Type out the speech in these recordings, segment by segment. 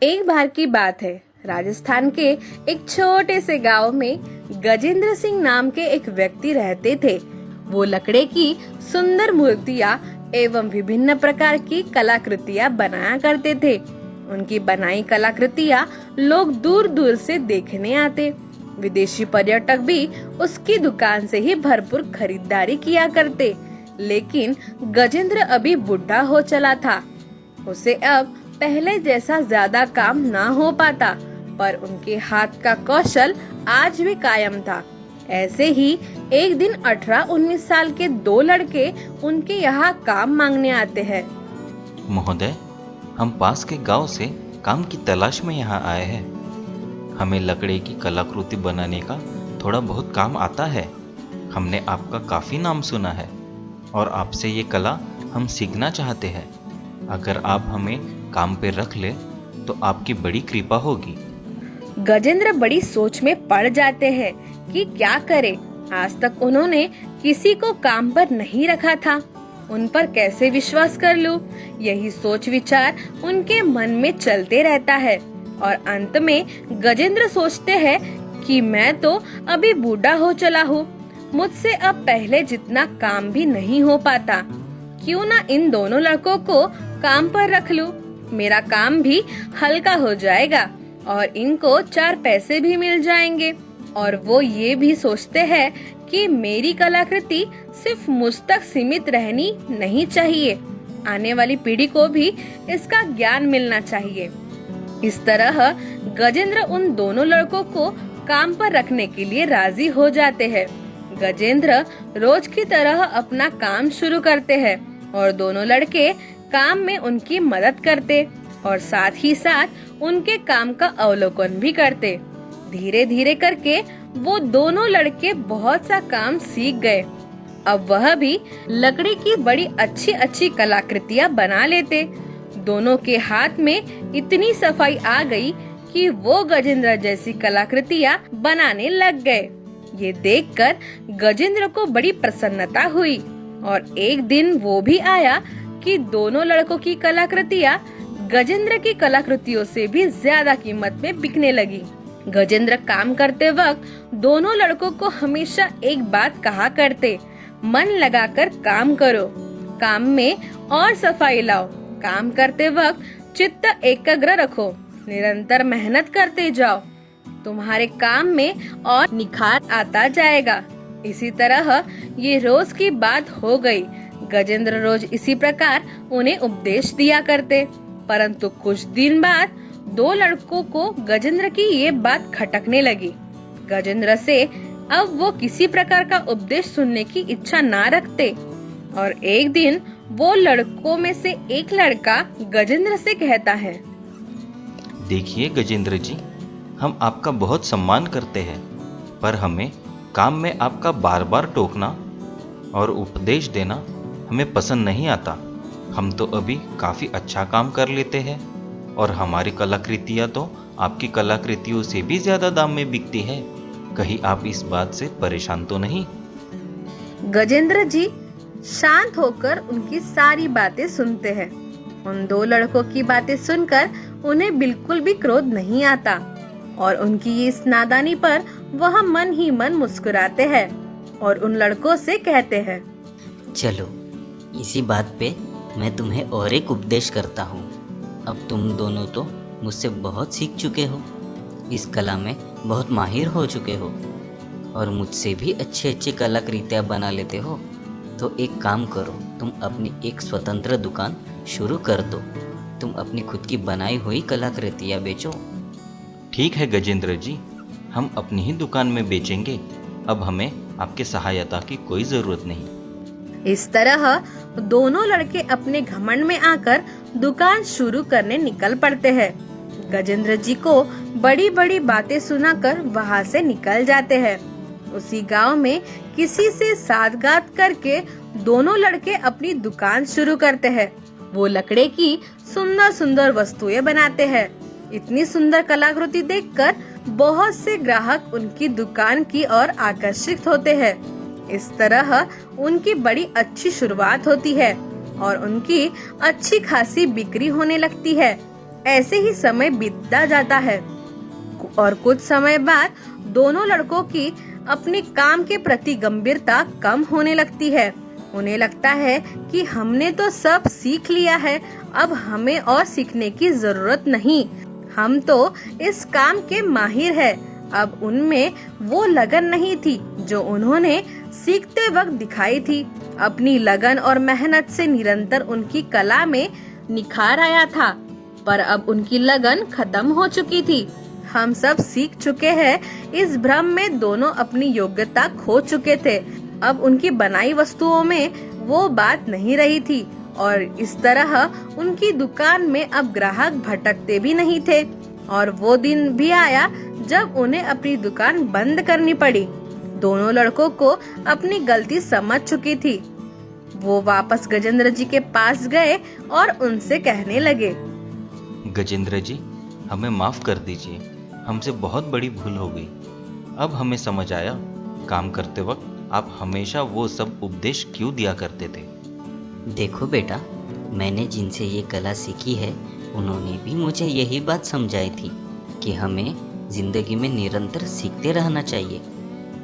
एक बार की बात है, राजस्थान के एक छोटे से गांव में गजेंद्र सिंह नाम के एक व्यक्ति रहते थे। वो लकड़े की सुंदर मूर्तियां एवं विभिन्न प्रकार की कलाकृतियां बनाया करते थे। उनकी बनाई कलाकृतियां लोग दूर दूर से देखने आते। विदेशी पर्यटक भी उसकी दुकान से ही भरपूर खरीदारी किया करते। लेकिन गजेंद्र अभी बुढ़ा हो चला था। उसे अब पहले जैसा ज्यादा काम ना हो पाता, पर उनके हाथ का कौशल आज भी कायम था। ऐसे ही एक दिन 18-19 साल के दो लड़के उनके यहाँ काम मांगने आते हैं। महोदय, हम पास के गांव से काम की तलाश में यहाँ आए हैं। हमें लकड़े की कलाकृति बनाने का थोड़ा बहुत काम आता है। हमने आपका काफी नाम सुना है और आपसे ये कला हम सीखना चाहते हैं। अगर आप हमें काम पे रख ले तो आपकी बड़ी कृपा होगी। गजेंद्र बड़ी सोच में पड़ जाते हैं कि क्या करें। आज तक उन्होंने किसी को काम पर नहीं रखा था। उन पर कैसे विश्वास कर लूं? यही सोच विचार उनके मन में चलते रहता है और अंत में गजेंद्र सोचते हैं कि मैं तो अभी बूढ़ा हो चला हूँ। मुझसे अब पहले जितना काम भी नहीं हो पाता। क्यों ना इन दोनों लड़कों को काम पर रख लूं? मेरा काम भी हल्का हो जाएगा और इनको 4 पैसे भी मिल जाएंगे। और वो ये भी सोचते हैं कि मेरी कलाकृति सिर्फ मुझ तक सीमित रहनी नहीं चाहिए, आने वाली पीढ़ी को भी इसका ज्ञान मिलना चाहिए। इस तरह गजेंद्र उन दोनों लड़कों को काम पर रखने के लिए राजी हो जाते हैं। गजेंद्र रोज की तरह अपना काम शुरू करते हैं और दोनों लड़के काम में उनकी मदद करते और साथ ही साथ उनके काम का अवलोकन भी करते। धीरे धीरे करके वो दोनों लड़के बहुत सा काम सीख गए। अब वह भी लकड़ी की बड़ी अच्छी अच्छी कलाकृतियां बना लेते। दोनों के हाथ में इतनी सफाई आ गई कि वो गजेंद्र जैसी कलाकृतियां बनाने लग गए। ये देखकर गजेंद्र को बड़ी प्रसन्नता हुई और एक दिन वो भी आया कि दोनों लड़कों की कलाकृतियां गजेंद्र की कलाकृतियों से भी ज्यादा कीमत में बिकने लगी। गजेंद्र काम करते वक्त दोनों लड़कों को हमेशा एक बात कहा करते, मन लगाकर काम करो, काम में और सफाई लाओ, काम करते वक्त चित्त एकाग्र रखो, निरंतर मेहनत करते जाओ, तुम्हारे काम में और निखार आता जाएगा। इसी तरह ये रोज की बात हो गई। गजेंद्र रोज इसी प्रकार उन्हें उपदेश दिया करते। परंतु कुछ दिन बाद दो लड़कों को गजेंद्र की ये बात खटकने लगी। गजेंद्र से अब वो किसी प्रकार का उपदेश सुनने की इच्छा ना रखते और एक दिन वो लड़कों में से एक लड़का गजेंद्र से कहता है, देखिए गजेंद्र जी, हम आपका बहुत सम्मान करते हैं, पर हमें काम में आपका बार बार टोकना और उपदेश देना हमें पसंद नहीं आता। हम तो अभी काफी अच्छा काम कर लेते हैं और हमारी कलाकृतियां तो आपकी कलाकृतियों से भी ज्यादा दाम में बिकती है। कहीं आप इस बात से परेशान तो नहीं? गजेंद्र जी शांत होकर उनकी सारी बातें सुनते हैं। उन दो लड़कों की बातें सुनकर उन्हें बिल्कुल भी क्रोध नहीं आता और उनकी इस नादानी पर वह मन ही मन मुस्कुराते हैं और उन लड़कों से कहते हैं, चलो इसी बात पे मैं तुम्हें और एक उपदेश करता हूँ। अब तुम दोनों तो मुझसे बहुत सीख चुके हो, इस कला में बहुत माहिर हो चुके हो और मुझसे भी अच्छी अच्छी कलाकृतियाँ बना लेते हो। तो एक काम करो, तुम अपनी एक स्वतंत्र दुकान शुरू कर दो। तुम अपनी खुद की बनाई हुई कलाकृतियाँ बेचो। ठीक है गजेंद्र जी, हम अपनी ही दुकान में बेचेंगे। अब हमें आपके सहायता की कोई जरूरत नहीं। इस तरह दोनों लड़के अपने घमंड में आकर दुकान शुरू करने निकल पड़ते हैं। गजेंद्र जी को बड़ी बड़ी बातें सुनाकर वहाँ से निकल जाते हैं। उसी गांव में किसी से साठगांठ करके दोनों लड़के अपनी दुकान शुरू करते हैं। वो लकड़े की सुंदर सुंदर वस्तुएं बनाते हैं। इतनी सुंदर कलाकृति देखकर बहुत से ग्राहक उनकी दुकान की ओर आकर्षित होते हैं। इस तरह उनकी बड़ी अच्छी शुरुआत होती है और उनकी अच्छी खासी बिक्री होने लगती है। ऐसे ही समय बीतता जाता है और कुछ समय बाद दोनों लड़कों की अपने काम के प्रति गंभीरता कम होने लगती है। उन्हें लगता है कि हमने तो सब सीख लिया है, अब हमें और सीखने की जरूरत नहीं, हम तो इस काम के माहिर हैं। अब उनमें वो लगन नहीं थी जो उन्होंने सीखते वक्त दिखाई थी। अपनी लगन और मेहनत से निरंतर उनकी कला में निखार आया था, पर अब उनकी लगन खत्म हो चुकी थी। हम सब सीख चुके हैं, इस भ्रम में दोनों अपनी योग्यता खो चुके थे। अब उनकी बनाई वस्तुओं में वो बात नहीं रही थी और इस तरह उनकी दुकान में अब ग्राहक भटकते भी नहीं थे। और वो दिन भी आया जब उन्हें अपनी दुकान बंद करनी पड़ी। दोनों लड़कों को अपनी गलती समझ चुकी थी। वो वापस गजेंद्र जी के पास गए और उनसे कहने लगे, गजेंद्र जी, हमें माफ कर दीजिए, हमसे बहुत बड़ी भूल हो गई। अब हमें समझ आया, काम करते वक्त आप हमेशा वो सब उपदेश क्यों दिया करते थे। देखो बेटा, मैंने जिनसे ये कला सीखी है उन्होंने भी मुझे यही बात समझाई थी कि हमें जिंदगी में निरंतर सीखते रहना चाहिए।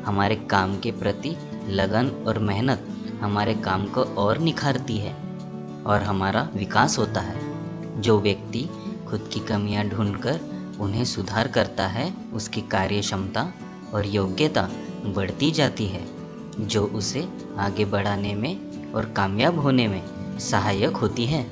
हमारे काम के प्रति लगन और मेहनत हमारे काम को और निखारती है और हमारा विकास होता है। जो व्यक्ति खुद की कमियां ढूंढकर उन्हें सुधार करता है, उसकी कार्य क्षमता और योग्यता बढ़ती जाती है, जो उसे आगे बढ़ाने में और कामयाब होने में सहायक होती है।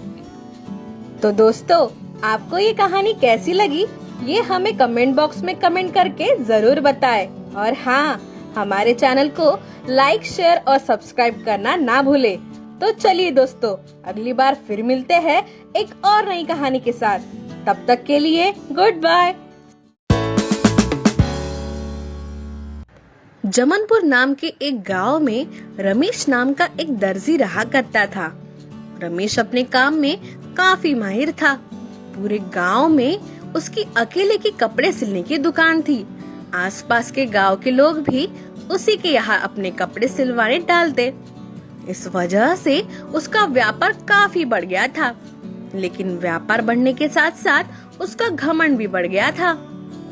तो दोस्तों, आपको ये कहानी कैसी लगी ये हमें कमेंट बॉक्स में कमेंट करके जरूर बताएं। और हाँ, हमारे चैनल को लाइक, शेयर और सब्सक्राइब करना ना भूले। तो चलिए दोस्तों, अगली बार फिर मिलते हैं एक और नई कहानी के साथ। तब तक के लिए गुड बाय। जमनपुर नाम के एक गांव में रमेश नाम का एक दर्जी रहा करता था। रमेश अपने काम में काफी माहिर था। पूरे गांव में उसकी अकेले की कपड़े सिलने की दुकान थी। आसपास के गांव के लोग भी उसी के यहाँ अपने कपड़े सिलवाने डालते। इस वजह से उसका व्यापार काफी बढ़ गया था। लेकिन व्यापार बढ़ने के साथ साथ उसका घमंड भी बढ़ गया था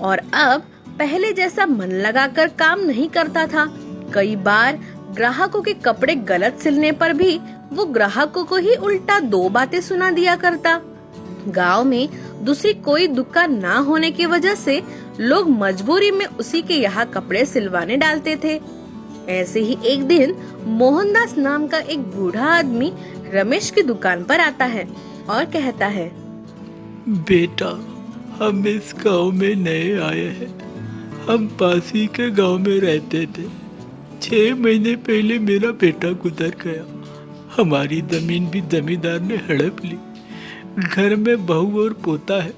और अब पहले जैसा मन लगाकर काम नहीं करता था। कई बार ग्राहकों के कपड़े गलत सिलने पर भी वो ग्राहकों को ही उल्टा दो बातें सुना दिया करता। गांव में दूसरी कोई दुकान ना होने की वजह से लोग मजबूरी में उसी के यहाँ कपड़े सिलवाने डालते थे। ऐसे ही एक दिन मोहनदास नाम का एक बूढ़ा आदमी रमेश की दुकान पर आता है और कहता है, बेटा, हम इस गांव में नए आए हैं। हम पास ही के गांव में रहते थे। 6 महीने पहले मेरा बेटा गुजर गया। हमारी जमीन भी जमींदार ने हड़प ली। घर में बहू और पोता है।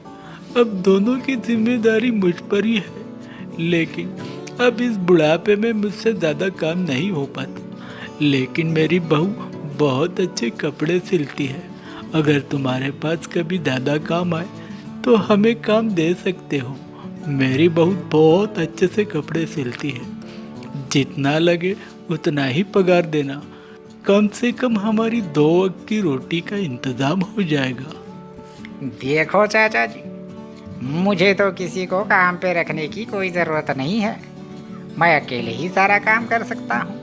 अब दोनों की जिम्मेदारी मुझ पर ही है। लेकिन अब इस बुढ़ापे में मुझसे ज़्यादा काम नहीं हो पाता। लेकिन मेरी बहू बहुत अच्छे कपड़े सिलती है। अगर तुम्हारे पास कभी ज़्यादा काम आए तो हमें काम दे सकते हो। मेरी बहू बहुत अच्छे से कपड़े सिलती है। जितना लगे उतना ही पगार देना। कम से कम हमारी 2 वक्त की रोटी का इंतजाम हो जाएगा। देखो चाचा जी, मुझे तो किसी को काम पे रखने की कोई ज़रूरत नहीं है। मैं अकेले ही सारा काम कर सकता हूँ।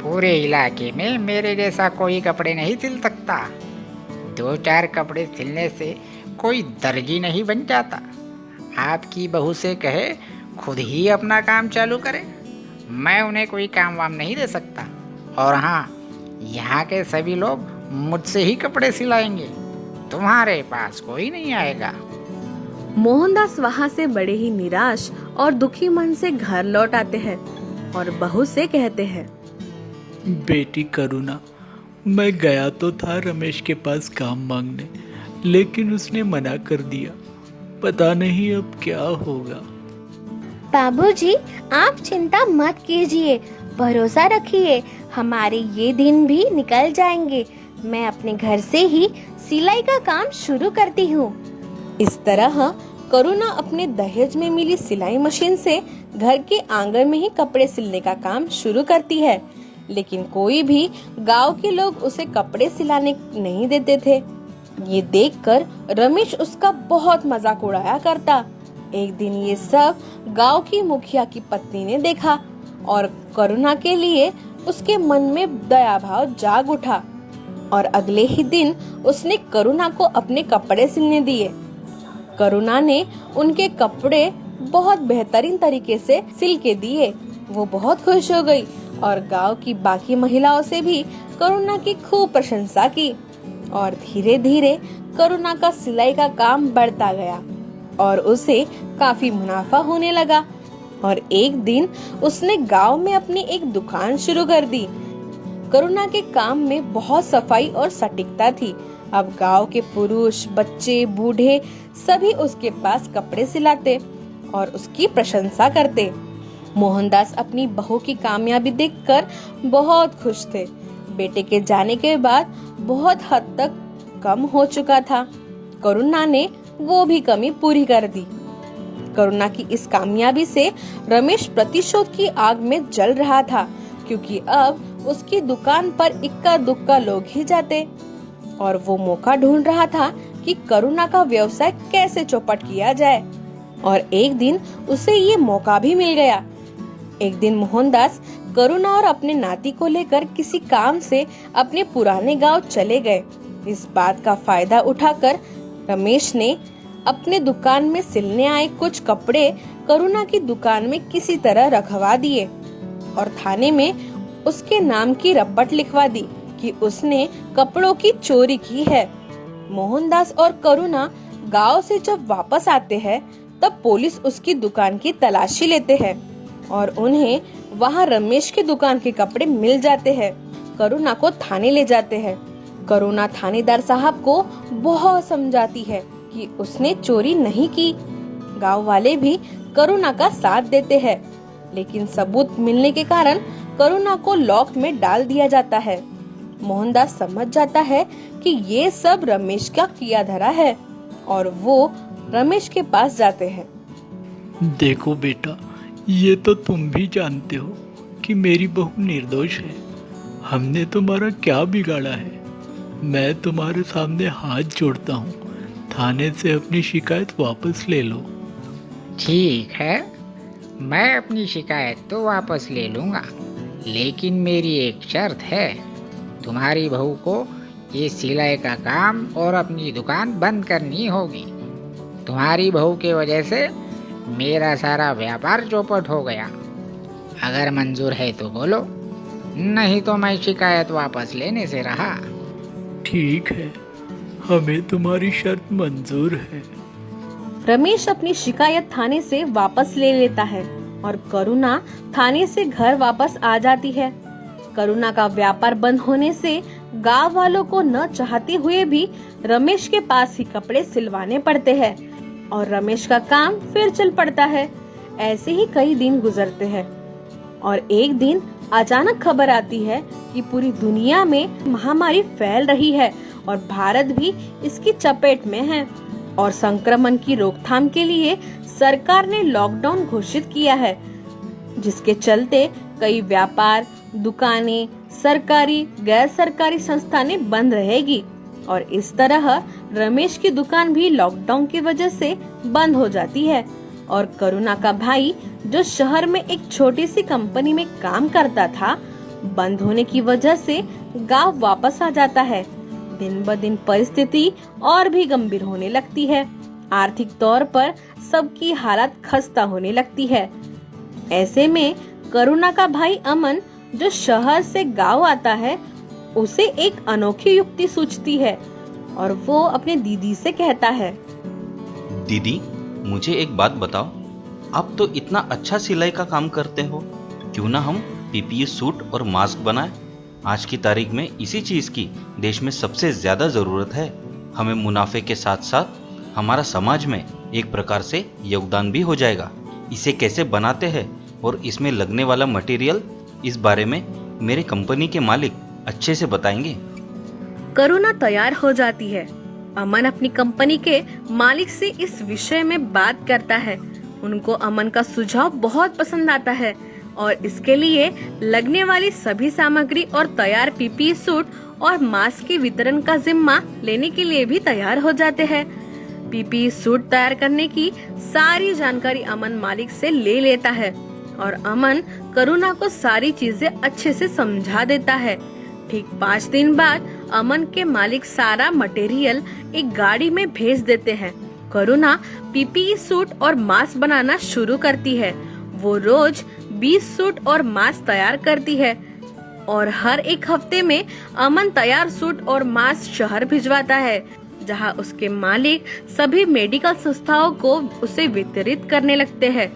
पूरे इलाके में मेरे जैसा कोई कपड़े नहीं सिल सकता। 2-4 कपड़े सिलने से कोई दर्जी नहीं बन जाता। आपकी बहू से कहे खुद ही अपना काम चालू करे। मैं उन्हें कोई काम वाम नहीं दे सकता। और हाँ, यहाँ के सभी लोग मुझसे ही कपड़े सिलाएंगे। तुम्हारे पास कोई नहीं आएगा। मोहनदास वहाँ से बड़े ही निराश और दुखी मन से घर लौट आते हैं और बहू से कहते हैं, बेटी करुणा, मैं गया तो था रमेश के पास काम मांगने, लेकिन उसने मना कर दिया। पता नहीं अब क्या होगा। बाबूजी, आप चिंता मत कीजिए, भरोसा रखिए, हमारे ये दिन भी निकल जाएंगे। मैं अपने घर से ही सिलाई का काम शुरू करती हूँ। इस तरह करुणा अपने दहेज में मिली सिलाई मशीन से घर के आंगन में ही कपड़े सिलने का काम शुरू करती है। लेकिन कोई भी गांव के लोग उसे कपड़े सिलाने नहीं देते थे। ये देखकर रमेश उसका बहुत मजाक उड़ाया करता। एक दिन ये सब गांव की मुखिया की पत्नी ने देखा और करुणा के लिए उसके मन में दया भाव जाग उठा और अगले ही दिन उसने करुणा को अपने कपड़े सिलने दिए। करुणा ने उनके कपड़े बहुत बेहतरीन तरीके से सिल के दिए। वो बहुत खुश हो गई और गांव की बाकी महिलाओं से भी करुणा की खूब प्रशंसा की और धीरे धीरे करुणा का सिलाई का काम बढ़ता गया और उसे काफी मुनाफा होने लगा। और एक दिन उसने गांव में अपनी एक दुकान शुरू कर दी। करुणा के काम में बहुत सफाई और सटीकता थी। अब गांव के पुरुष, बच्चे, बूढ़े सभी उसके पास कपड़े सिलाते और उसकी प्रशंसा करते। मोहनदास अपनी बहू की कामयाबी देखकर बहुत खुश थे। बेटे के जाने के बाद बहुत हद तक कम हो चुका था। करुणा ने वो भी कमी पूरी कर दी। करुणा की इस कामयाबी से रमेश प्रतिशोध की आग में जल रहा था, क्योंकि अब उसकी दुकान पर इक्का दुक्का लोग ही जाते और वो मौका ढूंढ रहा था कि करुणा का व्यवसाय कैसे चौपट किया जाए। और एक दिन उसे ये मौका भी मिल गया। एक दिन मोहनदास करुणा और अपने नाती को लेकर किसी काम से अपने पुराने गांव चले गए। इस बात का फायदा उठाकर रमेश ने अपने दुकान में सिलने आए कुछ कपड़े करुणा की दुकान में किसी तरह रखवा दिए और थाने में उसके नाम की रपट लिखवा दी कि उसने कपड़ों की चोरी की है। मोहनदास और करुणा गांव से जब वापस आते हैं तब पुलिस उसकी दुकान की तलाशी लेते हैं और उन्हें वहां रमेश की दुकान के कपड़े मिल जाते हैं। करुणा को थाने ले जाते हैं। करुणा थानेदार साहब को बहुत समझाती है कि उसने चोरी नहीं की। गांव वाले भी करुणा का साथ देते हैं, लेकिन सबूत मिलने के कारण करुणा को लॉक में डाल दिया जाता है। मोहनदास समझ जाता है कि ये सब रमेश का किया धरा है और वो रमेश के पास जाते हैं। देखो बेटा, ये तो तुम भी जानते हो कि मेरी बहू निर्दोष है। हमने तुम्हारा क्या बिगाड़ा है? मैं तुम्हारे सामने हाथ जोड़ता हूँ, थाने से अपनी शिकायत वापस ले लो। ठीक है, मैं अपनी शिकायत तो वापस ले लूँगा, लेकिन मेरी एक शर्त है। तुम्हारी बहू को ये सिलाई का काम और अपनी दुकान बंद करनी होगी। तुम्हारी बहू की वजह से मेरा सारा व्यापार चौपट हो गया। अगर मंजूर है तो बोलो, नहीं तो मैं शिकायत वापस लेने से रहा। ठीक है, हमें तुम्हारी शर्त मंजूर है। रमेश अपनी शिकायत थाने से वापस ले लेता है और करुणा थाने से घर वापस आ जाती है। करुणा का व्यापार बंद होने से गांव वालों को न चाहते हुए भी रमेश के पास ही कपड़े सिलवाने पड़ते हैं और रमेश का काम फिर चल पड़ता है। ऐसे ही कई दिन गुजरते हैं और एक दिन अचानक खबर आती है कि पूरी दुनिया में महामारी फैल रही है और भारत भी इसकी चपेट में है और संक्रमण की रोकथाम के लिए सरकार ने लॉकडाउन घोषित किया है, जिसके चलते कई व्यापार, दुकानें, सरकारी, गैर सरकारी संस्थानें बंद रहेगी और इस तरह रमेश की दुकान भी लॉकडाउन की वजह से बंद हो जाती है। और करुणा का भाई जो शहर में एक छोटी सी कंपनी में काम करता था, बंद होने की वजह से गांव वापस आ जाता है। दिन ब दिन परिस्थिति और भी गंभीर होने लगती है। आर्थिक तौर पर सबकी हालत खस्ता होने लगती है। ऐसे में करुणा का भाई अमन जो शहर से गांव आता है, उसे एक अनोखी युक्ति सूझती है और वो अपने दीदी से कहता है, दीदी, मुझे एक बात बताओ, आप तो इतना अच्छा सिलाई का काम करते हो, क्यों ना हम पीपीई सूट और मास्क बनाएं? आज की तारीख में इसी चीज़ की देश में सबसे ज़्यादा ज़रूरत है। हमें मुनाफे के साथ साथ हमारा समाज में एक प्रकार से योगदान भी हो जाएगा। इसे कैसे बनाते हैं और इसमें लगने वाला मटेरियल, इस बारे में मेरे कंपनी के मालिक अच्छे से बताएंगे। करुणा तैयार हो जाती है। अमन अपनी कंपनी के मालिक से इस विषय में बात करता है। उनको अमन का सुझाव बहुत पसंद आता है और इसके लिए लगने वाली सभी सामग्री और तैयार पीपीई सूट और मास्क के वितरण का जिम्मा लेने के लिए भी तैयार हो जाते हैं। पीपीई सूट तैयार करने की सारी जानकारी अमन मालिक से ले लेता है और अमन करुणा को सारी चीजें अच्छे से समझा देता है। ठीक 5 दिन बाद अमन के मालिक सारा मटेरियल एक गाड़ी में भेज देते हैं। करुणा पीपीई सूट और मास्क बनाना शुरू करती है। वो रोज 20 सूट और मास्क तैयार करती है और हर एक हफ्ते में अमन तैयार सूट और मास्क शहर भिजवाता है, जहां उसके मालिक सभी मेडिकल संस्थाओं को उसे वितरित करने लगते हैं।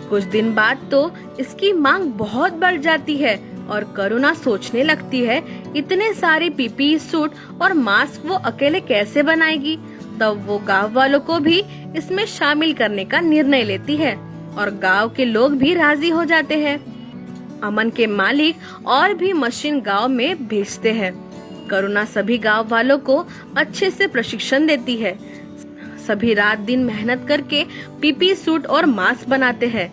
कुछ दिन बाद तो इसकी मांग बहुत बढ़ जाती है और करुणा सोचने लगती है इतने सारे पीपीई सूट और मास्क वो अकेले कैसे बनाएगी। तब वो गांव वालों को भी इसमें शामिल करने का निर्णय लेती है और गांव के लोग भी राजी हो जाते हैं। अमन के मालिक और भी मशीन गांव में भेजते हैं। करुणा सभी गांव वालों को अच्छे से प्रशिक्षण देती है। सभी रात दिन मेहनत करके पीपीई सूट और मास्क बनाते हैं।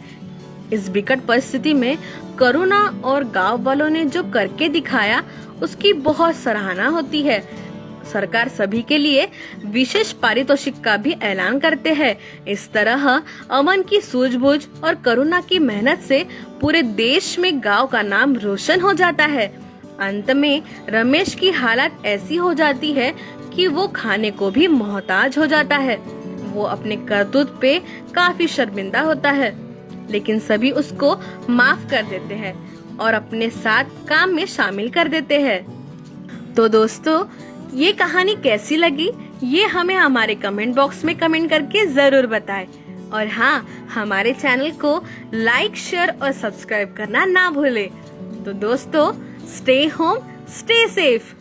इस विकट परिस्थिति में करुणा और गांव वालों ने जो करके दिखाया उसकी बहुत सराहना होती है। सरकार सभी के लिए विशेष पारितोषिक का भी ऐलान करते हैं। इस तरह अमन की सूझबूझ और करुणा की मेहनत से पूरे देश में गांव का नाम रोशन हो जाता है। अंत में रमेश की हालत ऐसी हो जाती है कि वो खाने को भी मोहताज हो जाता है। वो अपने करतूत पे काफी शर्मिंदा होता है, लेकिन सभी उसको माफ कर देते हैं और अपने साथ काम में शामिल कर देते हैं। तो दोस्तों, ये कहानी कैसी लगी ये हमें हमारे कमेंट बॉक्स में कमेंट करके जरूर बताएं। और हाँ, हमारे चैनल को लाइक, शेयर और सब्सक्राइब करना ना भूलें। तो दोस्तों, स्टे होम, स्टे सेफ।